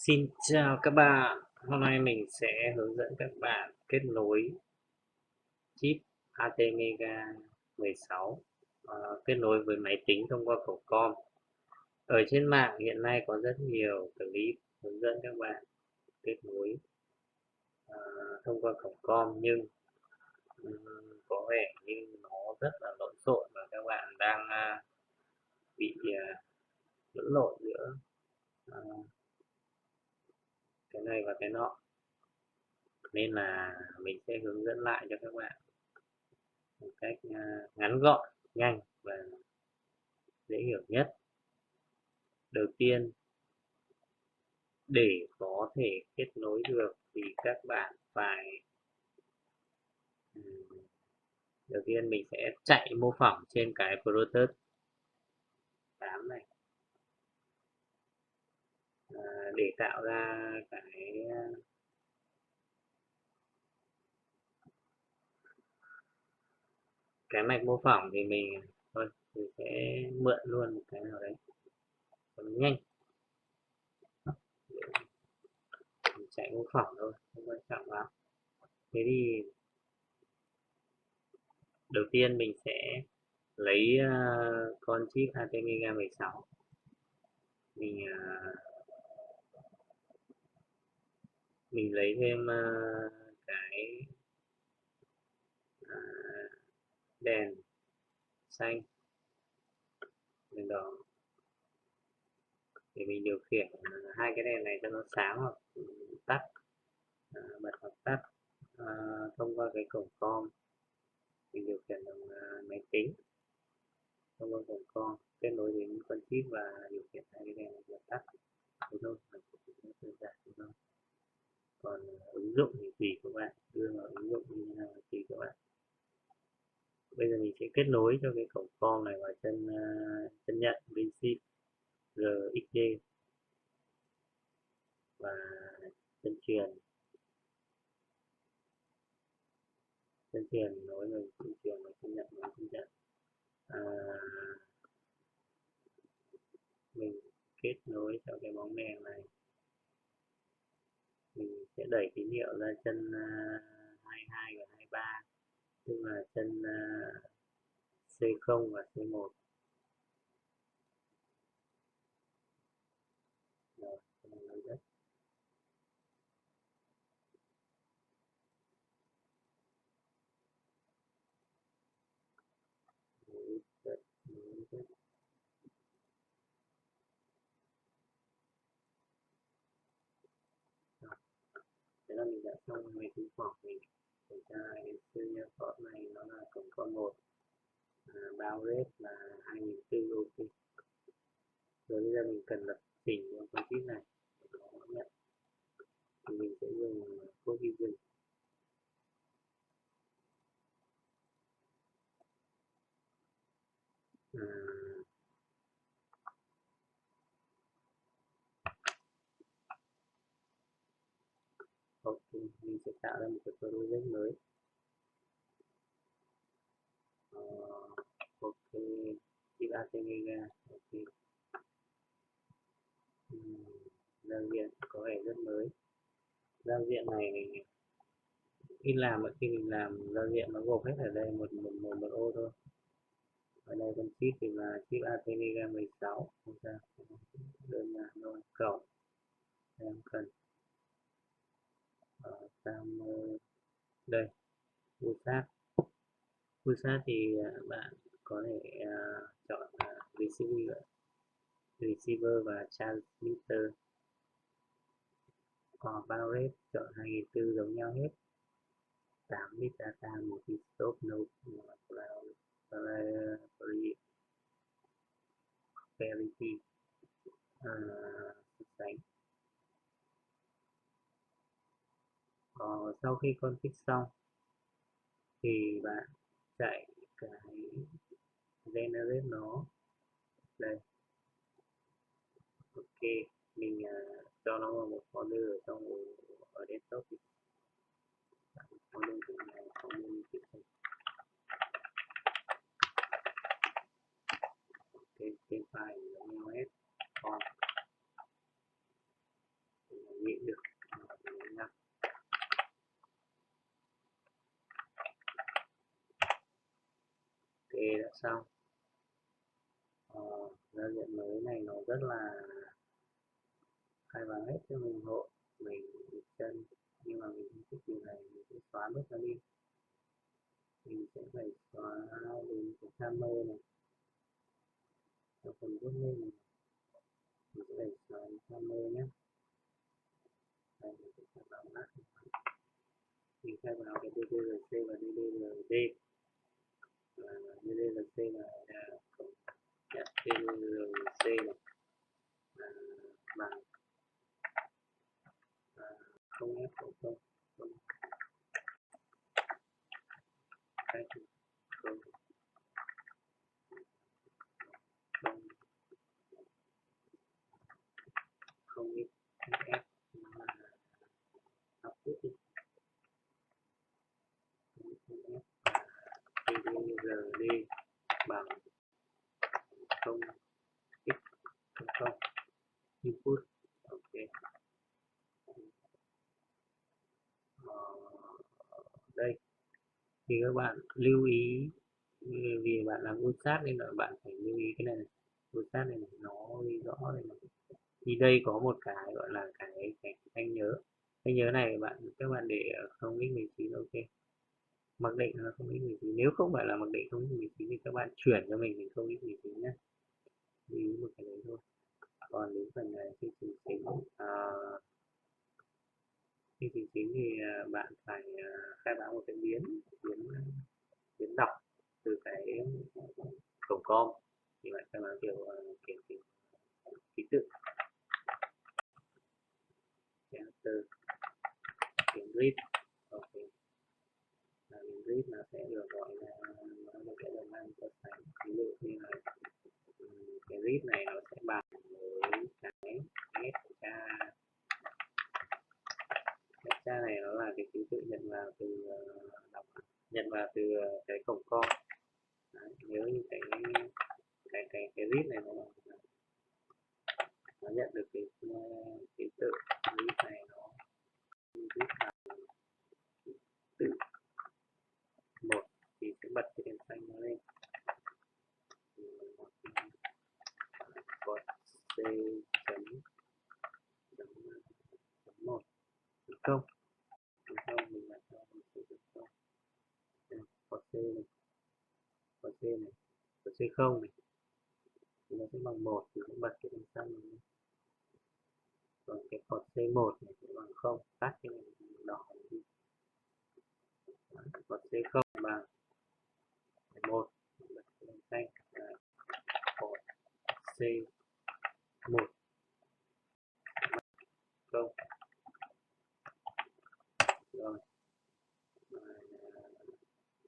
Xin chào các bạn, hôm nay mình sẽ hướng dẫn các bạn kết nối chip ATmega 16 kết nối với máy tính thông qua cổng COM. Ở trên mạng hiện nay có rất nhiều clip hướng dẫn các bạn kết nối ờ, thông qua cổng COM nhưng có vẻ như nó rất là lộn xộn và các bạn đang bị lẫn lộn giữa ờ, cái này và cái nọ, nên là mình sẽ hướng dẫn lại cho các bạn một cách ngắn gọn, nhanh và dễ hiểu nhất. Đầu tiên, để có thể kết nối được thì các bạn phải đầu tiên mình sẽ chạy mô phỏng trên cái Proton 8 này, để tạo ra cái mạch mô phỏng thì mình sẽ mượn luôn một cái nào đấy cho nó nhanh, mình chạy mô phỏng thôi, không quan trọng lắm. Thế thì đầu tiên mình sẽ lấy con chip ATmega 16, mình mình lấy thêm cái à, đèn xanh, đèn đỏ để mình điều khiển hai cái đèn này cho nó sáng hoặc tắt, bật hoặc tắt thông qua cái cổng com. Mình điều khiển bằng máy tính thông qua cổng com, kết nối đến con chip và điều khiển hai cái đèn này bật tắt thế thôi, đơn giản thế thôi. Còn ứng dụng thì tùy các bạn, đưa vào ứng dụng như thế nào thì tùy các bạn. Bây giờ mình sẽ kết nối cho cái cổng com này vào chân nhận Vincip RXD và chân truyền nối với chân truyền và chân nhận với chân nhận. à, mình kết nối cho cái bóng đèn này, mình sẽ đẩy tín hiệu ra chân 22 và 23, tức là chân C0 và C1. Rồi, nói rất nối rất nối rất Rồi, thế là mình đã xong mấy thứ phỏng. Mình kiểm tra cái serial port này, nó là cổng con 1, bao rate là 2004. Ok, rồi bây giờ mình cần lập trình cho con chip này để nó nhận, thì mình sẽ dùng code vision. à, ok, mình sẽ tạo ra một cái project mới. Ok, chip ATmega. Ok, giao diện có vẻ rất mới. Giao diện này khi mình làm giao diện nó gộp hết ở đây một ô thôi. Ở đây con chip thì là chip ATmega 16, không sao, đơn giản thôi. Cổng em cần tam đây, USAT. USAT thì bạn có thể chọn receiver và transmitter. Còn bao rate chọn 2004 giống nhau hết. 8 bit data, 1 bit stop, no parity, so sánh. Sau khi config xong thì bạn chạy cái generate nó đây. Ok, mình cho nó vào một folder ở trong ở desktop. Folder từ này folder tiếp tục. Ok, cái file giống nhau hết. Còn xong. Giao diện mới này nó rất là khai báo hết cho mình hộ, mình chân, nhưng mà mình không thích điều này, mình sẽ xóa bớt nó đi. Mình sẽ phải xóa đến cái camera này, trong phần bút lên này mình sẽ phải xóa camera nhé. Đây mình sẽ khai báo lại, mình khai báo cái DDRC và DDRD, và DDRC là nhận DDRC này bằng không f không không không không không ít f output đi không f DDRD bằng không x không không input. Ok. Đây thì các bạn lưu ý, vì bạn làm USAT nên là bạn phải lưu ý cái này, USAT này nó ghi rõ này. Thì đây có một cái gọi là cái thanh nhớ này các bạn để ở 0x19. ok, mặc định là 0x19, nếu không phải là mặc định 0x19 thì các bạn chuyển cho mình thành 0x19 nhé, lưu ý một cái đấy thôi. Còn đến phần này chương trình chính thì bạn phải khai báo một cái biến đọc từ cái cổng com, thì bạn khai báo kiểu ký tự từ biến read. Ok, biến read nó sẽ được gọi là nó sẽ được mang so sánh, ví dụ như là cái read này nó sẽ bằng với cái cha này, nó là cái ký tự nhận vào từ cái cổng com. Đấy, nếu như cái read này nó nhận được cái ký tự read này, nó read bằng tự 1 thì sẽ bật cái đèn xanh nó lên, cột c chấm 1 không mình đặt cho không, cột c này, cột c này, cột c không này thì nó sẽ bằng 1 thì sẽ bật cái đèn xanh này. Còn cái cột C1 này sẽ bằng 0, tắt cái này đỏ đi. Cột C0 bằng 1, bật cái đèn xanh. Cột C1 0. Rồi.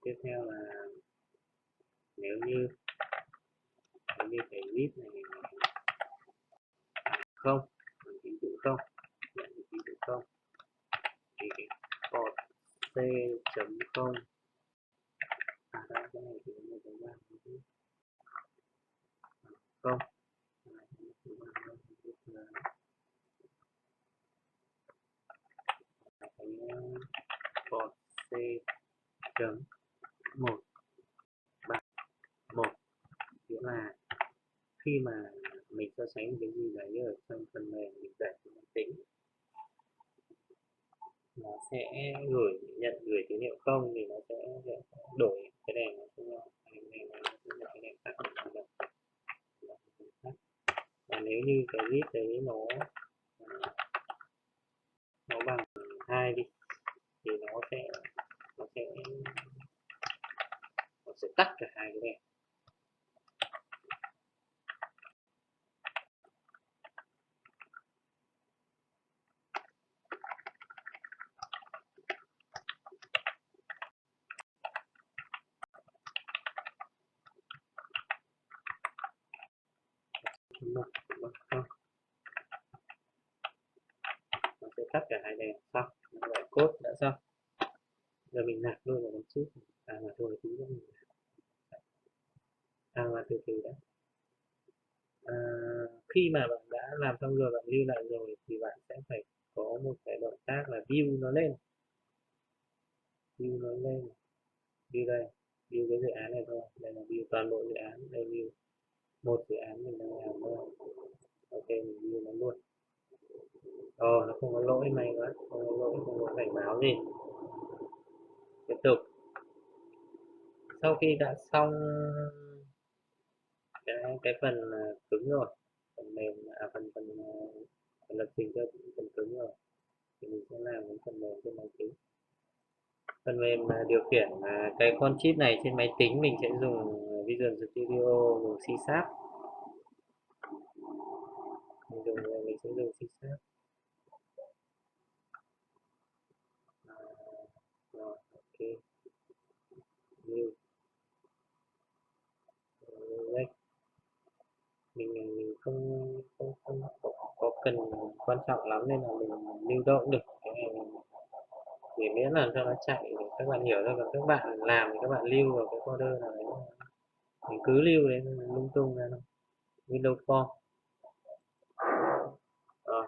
Tiếp theo là nếu như cái read này không, ký tự không, nhận ký tự không, thì cái cột c chấm không đây cái này thì nó có ba không, cái cột c chấm 1 bằng 1, nghĩa là khi mà mình so sánh cái gì đấy ở trong phần mềm mình đẩy trên máy tính, nó sẽ gửi tín hiệu không thì nó sẽ đổi cái đèn nó xuống cái đèn tắt. Và nếu như cái read đấy nó bằng 2 đi thì nó sẽ tắt cả hai cái đèn. Nó sẽ tắt cả hai đèn. Xong, vậy code đã xong. Giờ mình nạp luôn vào một chút. Mà thôi tí nữa mình mà từ từ đã. Khi mà bạn đã làm xong rồi, bạn lưu lại rồi thì bạn sẽ phải có một cái động tác là view nó lên, view đây. view cái dự án này thôi. Đây là view toàn bộ dự án, đây view một dự án mình đang làm thôi. Ok, mình view nó luôn. Nó không có lỗi, may quá, không có lỗi, không có cảnh báo gì. Tiếp tục. Sau khi đã xong cái phần cứng rồi, phần mềm phần lập trình cho phần cứng rồi, thì mình sẽ làm cái phần mềm trên máy tính. Phần mềm điều khiển cái con chip này trên máy tính mình sẽ dùng Visual Studio, dùng C Sharp. Mình sẽ dùng C Sharp. Rồi, ok. New. Next. Mình không có cần quan trọng lắm nên là mình lưu đâu cũng được. Cái này để miễn là cho nó chạy để các bạn hiểu thôi, còn các bạn làm thì các bạn lưu vào cái folder nào đấy, mình cứ lưu đấy lung tung ra thôi. Windows Form. Rồi,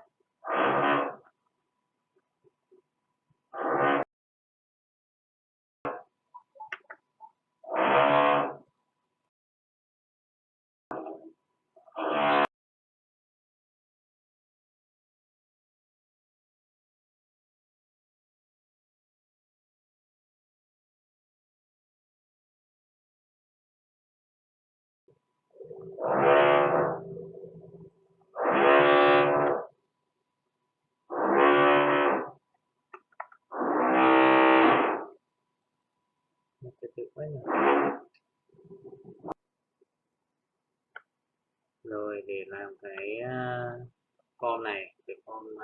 từ từ quá nhỉ. Rồi để làm cái form này, cái form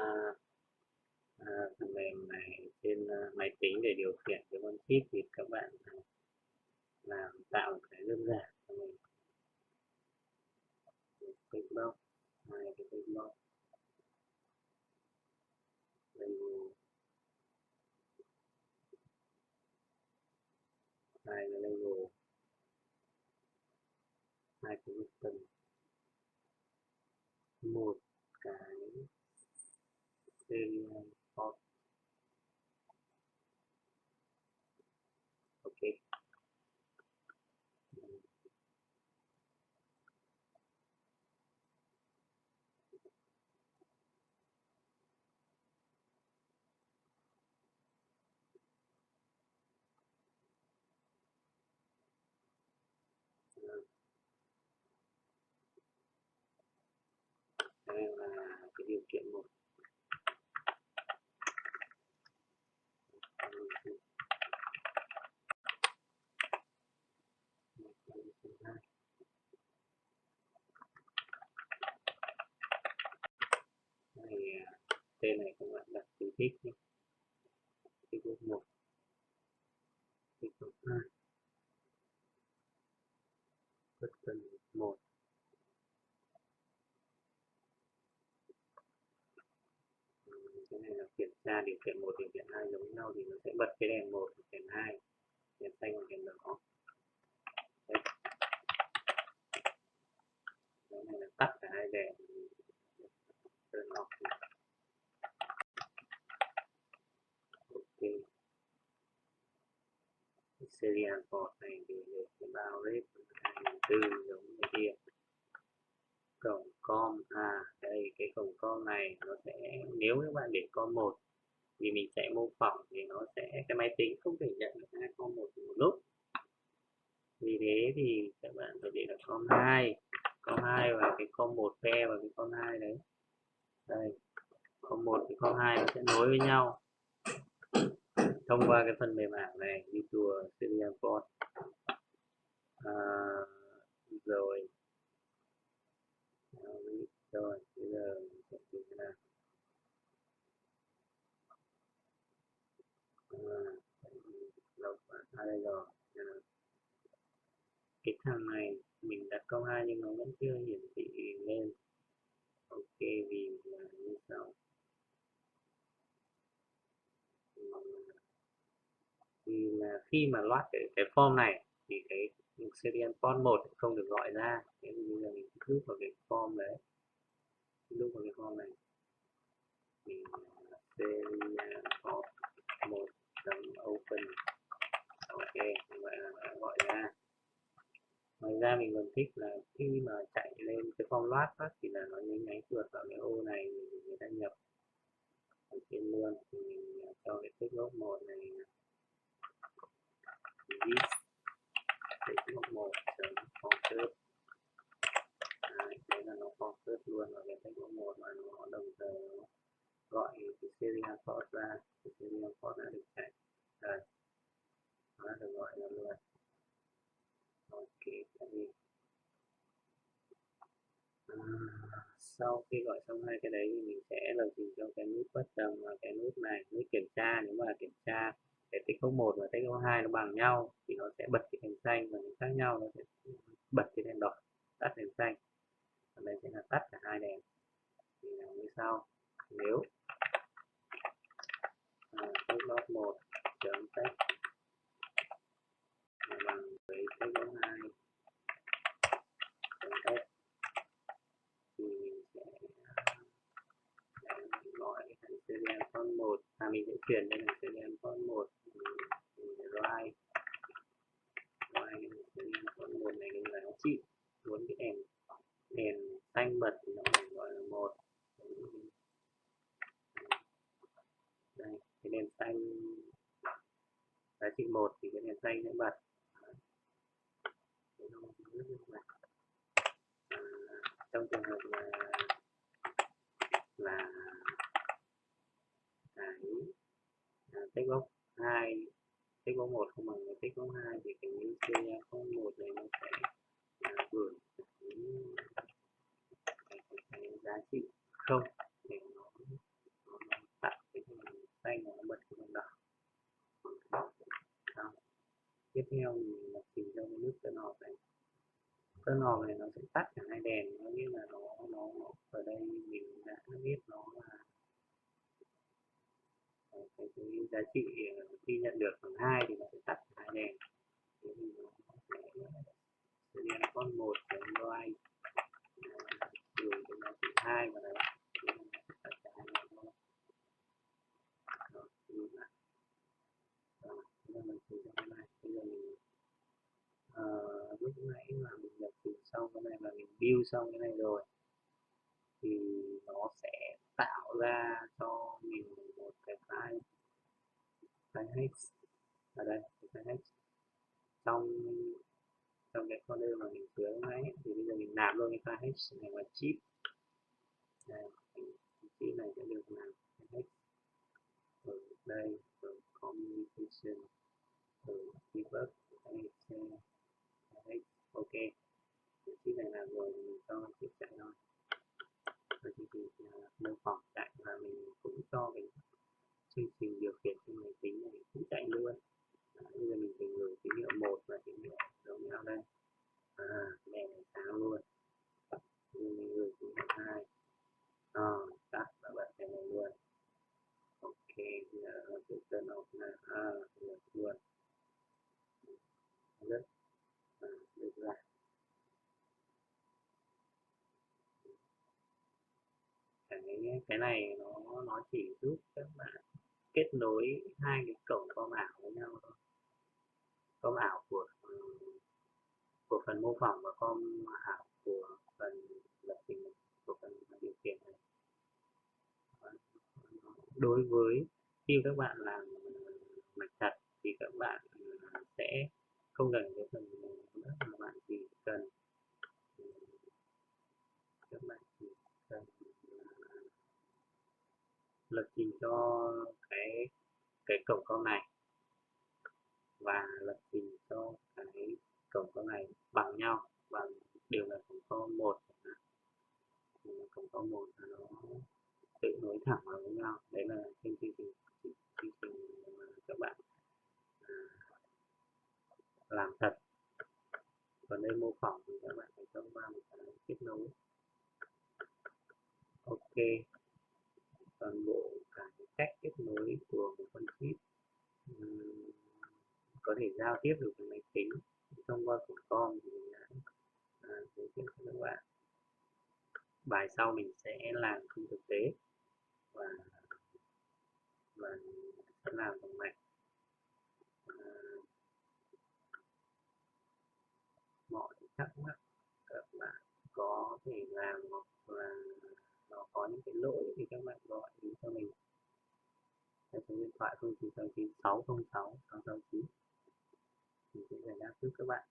phần mềm này trên máy tính để điều khiển cái con chip thì các bạn làm tạo một cái đơn giản cho mình. Text box, hai cái text box, label, hai cái label, hai cái button, một cái serial port. Ok. Đây là cái điều kiện một. Này, tên này các bạn đặt chú thích nhé. Thích một, thích hai, button một. Cái này là kiểm tra điều kiện một, điều kiện hai giống nhau thì nó sẽ bật cái đèn một, đèn hai, đèn xanh và đèn đỏ. Đấy. Cái này là tắt cả hai đèn, turn off. Ok. Serial port này thì được cái bao rate 2004 giống như kia. Cổng com, đây cái cổng com này nó sẽ, nếu các bạn để com một vì mình chạy mô phỏng thì nó sẽ, cái máy tính không thể nhận được hai com một lúc, vì thế thì các bạn phải để là com 2 và cái com một pair vào cái com 2 đấy. Đây, com một thì com 2 nó sẽ nối với nhau thông qua cái phần mềm ảo này, Visual Serial Port. Rồi rồi bây giờ mình sẽ tìm thế nào. Đây rồi, cái thằng này mình đặt câu 2 nhưng nó vẫn chưa hiển thị lên. Ok, vì là như sau. Thì là khi mà loát cái form này thì cái serial port 1 không được gọi ra. Thế thì bây giờ mình click vào cái form đấy, click vào cái form này, mình serial port 1 open. Ok, như vậy là đã gọi ra. Ngoài ra mình còn thích là khi mà chạy lên cái form loát phát thì là nó nháy vượt vào cái ô này, người ta nhập ở trên luôn. Thì mình cho cái tích gốc 1 này this tích gốc 1 chấm convert. Đấy là nó convert luôn vào cái tích gốc 1 mà nó đồng thời nó gọi cái serial port ra, cái serial port đã được chạy đây, nó đã được gọi ra luôn. Ok, sau khi gọi xong hai cái đấy thì mình sẽ lập trình cho cái nút button và cái nút này, nút kiểm tra. Nếu mà kiểm tra cái tích số 1 và tích số 2 nó bằng nhau thì nó sẽ bật cái đèn xanh, và nếu khác nhau nó sẽ bật cái đèn đỏ, tắt đèn xanh. Còn đây sẽ là tắt cả hai đèn. Thì làm như sau: nếu tích log 1 chấm text là bằng với tích số 2 chấm text thì mình sẽ gọi thành serial con 1, mình sẽ chuyển lên thành serial con 1, mình write serial con 1 này là nó chịu muốn cái đèn xanh bật thì nó phải gọi là 1. Đây, cái đèn xanh giá trị 1 thì cái đèn xanh sẽ bật. Trong trường hợp là cái tích gốc 2, tích gốc 1 không bằng cái tích gốc 2 thì cái serial con 1 này nó sẽ gửi cái giá trị 0 để nó tắt cái đèn xanh và nó bật cái đèn đỏ. Tiếp theo mình lập trình cho cái nút turn off này. Turn off này nó sẽ tắt cả hai đèn, có nghĩa là nó ở đây mình đã biết nó là cái giá trị khi nhận được bằng 2 thì nó sẽ tắt cả hai đèn. Thế thì nó sẽ liên con 1 chấm write gửi cái giá trị 2 vào đấy, thì nó sẽ tắt cả hai đèn thôi. Mình thử cho cái này. Bây giờ mình lúc nãy là mình lập trình xong cái này và mình build xong cái này rồi thì nó sẽ tạo ra cho mình một cái file hex ở đây, cái hex trong cái folder mà mình chứa nãy. Thì bây giờ mình nạp luôn cái file hex này vào chip. Đây, chip này sẽ được làm cái hex ở đây, ở communication, ở debug, hex. Ok, chip này là rồi, mình cho chip chạy thôi. Rồi thì mô phỏng chạy và mình cũng cho cái chương trình điều khiển trên máy tính này cũng chạy luôn. Bây giờ mình phải gửi tín hiệu 1 và tín hiệu giống nhau đây. Đèn này sáng luôn. Mình gửi tín hiệu 2. Tắt và bật đèn này luôn. Ok, bây giờ nó sẽ turn off là được luôn. Rất được ra. Cái này nó chỉ giúp các bạn kết nối hai cái cổng com ảo với nhau thôi. Com ảo của phần mô phỏng và com ảo của phần lập trình, của phần điều khiển này. Đối với khi các bạn làm mạch thật thì các bạn sẽ không cần cái phần nữa, mà bạn chỉ cần lập trình cho cái cổng com này và lập trình cho cái cổng com này bằng nhau, đều là cổng com 1. Cổng com 1 là nó tự nối thẳng vào với nhau. Đấy là trên chương trình mà các bạn làm thật. Còn đây mô phỏng thì các bạn phải thông qua một cái kết nối. Ok, toàn bộ cả cái cách kết nối của một con chip có thể giao tiếp được với máy tính thông qua cổng com thì mình đã giới thiệu cho các bạn. Bài sau mình sẽ làm không thực tế và sẽ làm bằng mạch. thắc mắc các bạn có thể làm hoặc là nó có những cái lỗi thì các bạn gọi đến cho mình theo số điện thoại 0969 606 669, mình sẽ giải đáp giúp các bạn.